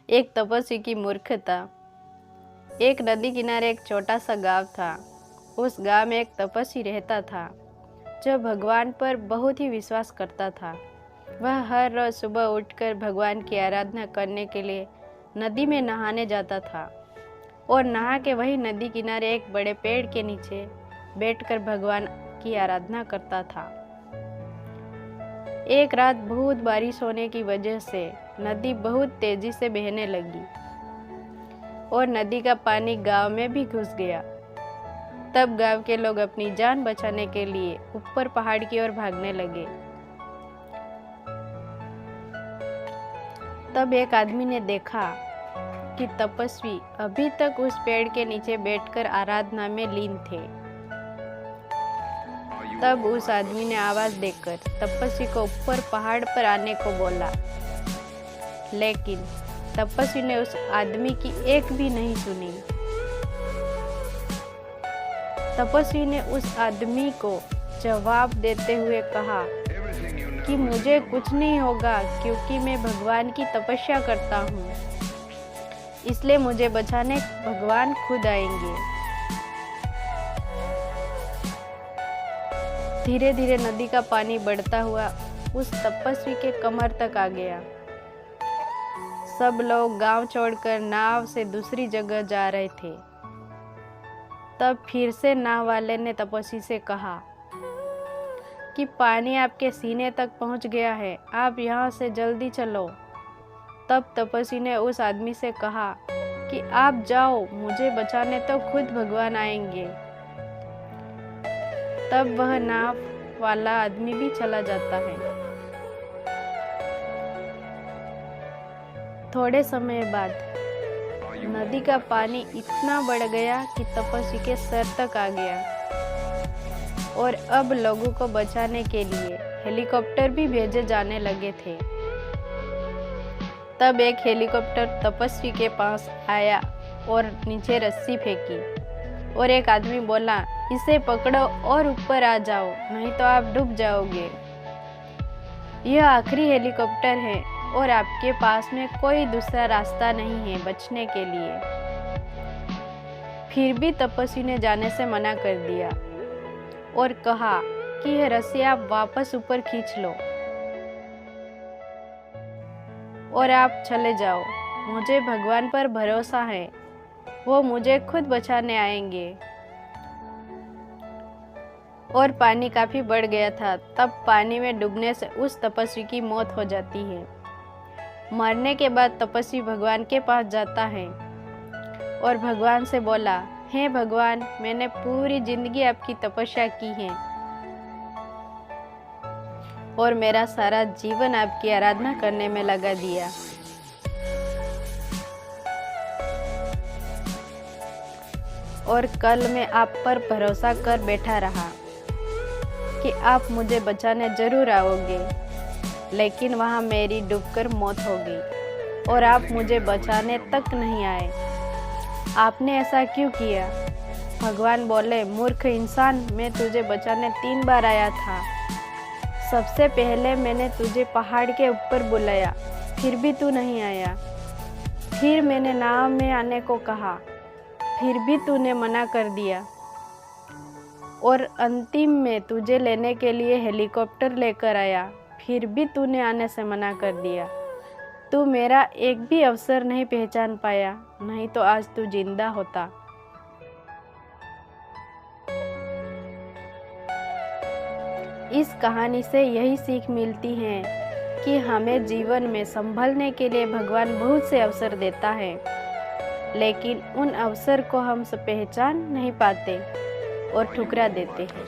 एक तपस्वी की मूर्खता। एक नदी किनारे एक छोटा सा गांव था। उस गांव में एक तपस्वी रहता था जो भगवान पर बहुत ही विश्वास करता था। वह हर रोज सुबह उठकर भगवान की आराधना करने के लिए नदी में नहाने जाता था और नहा के वही नदी किनारे एक बड़े पेड़ के नीचे बैठकर भगवान की आराधना करता था। एक रात बहुत बारिश होने की वजह से नदी बहुत तेजी से बहने लगी और नदी का पानी गांव में भी घुस गया। तब गांव के लोग अपनी जान बचाने के लिए ऊपर पहाड़ की ओर भागने लगे। तब एक आदमी ने देखा कि तपस्वी अभी तक उस पेड़ के नीचे बैठकर आराधना में लीन थे। तब उस आदमी ने आवाज देकर तपस्वी को ऊपर पहाड़ पर आने को बोला, लेकिन तपस्वी ने उस आदमी की एक भी नहीं सुनी। तपस्वी ने उस आदमी को जवाब देते हुए कहा कि मुझे कुछ नहीं होगा क्योंकि मैं भगवान की तपस्या करता हूँ, इसलिए मुझे बचाने भगवान खुद आएंगे। धीरे धीरे नदी का पानी बढ़ता हुआ उस तपस्वी के कमर तक आ गया। सब लोग गांव छोड़कर नाव से दूसरी जगह जा रहे थे। तब फिर से नाव वाले ने तपस्वी से कहा कि पानी आपके सीने तक पहुंच गया है, आप यहाँ से जल्दी चलो। तब तपस्वी ने उस आदमी से कहा कि आप जाओ, मुझे बचाने तो खुद भगवान आएंगे। तब वह नाव वाला आदमी भी चला जाता है। थोड़े समय बाद नदी का पानी इतना बढ़ गया कि तपस्वी के सर तक आ गया और अब लोगों को बचाने के लिए हेलीकॉप्टर भी भेजे जाने लगे थे। तब एक हेलीकॉप्टर तपस्वी के पास आया और नीचे रस्सी फेंकी और एक आदमी बोला, इसे पकड़ो और ऊपर आ जाओ, नहीं तो आप डूब जाओगे। यह आखिरी हेलीकॉप्टर है और आपके पास में कोई दूसरा रास्ता नहीं है बचने के लिए। फिर भी तपस्वी ने जाने से मना कर दिया और कहा कि यह रस्सी आप वापस ऊपर खींच लो और आप चले जाओ। मुझे भगवान पर भरोसा है, वो मुझे खुद बचाने आएंगे। और पानी काफी बढ़ गया था। तब पानी में डूबने से उस तपस्वी की मौत हो जाती है। मरने के बाद तपस्वी भगवान के पास जाता है और भगवान से बोला, हे भगवान, मैंने पूरी जिंदगी आपकी तपस्या की है और मेरा सारा जीवन आपकी आराधना करने में लगा दिया। और कल मैं आप पर भरोसा कर बैठा रहा कि आप मुझे बचाने जरूर आओगे, लेकिन वहाँ मेरी डूबकर मौत हो गई और आप मुझे बचाने तक नहीं आए। आपने ऐसा क्यों किया? भगवान बोले, मूर्ख इंसान, मैं तुझे बचाने 3 बार आया था। सबसे पहले मैंने तुझे पहाड़ के ऊपर बुलाया, फिर भी तू नहीं आया। फिर मैंने नाव में आने को कहा, फिर भी तूने मना कर दिया। और अंतिम में तुझे लेने के लिए हेलीकॉप्टर लेकर आया, फिर भी तूने आने से मना कर दिया। तू मेरा एक भी अवसर नहीं पहचान पाया, नहीं तो आज तू जिंदा होता। इस कहानी से यही सीख मिलती है कि हमें जीवन में संभलने के लिए भगवान बहुत से अवसर देता है, लेकिन उन अवसर को हम पहचान नहीं पाते और ठुकरा देते हैं।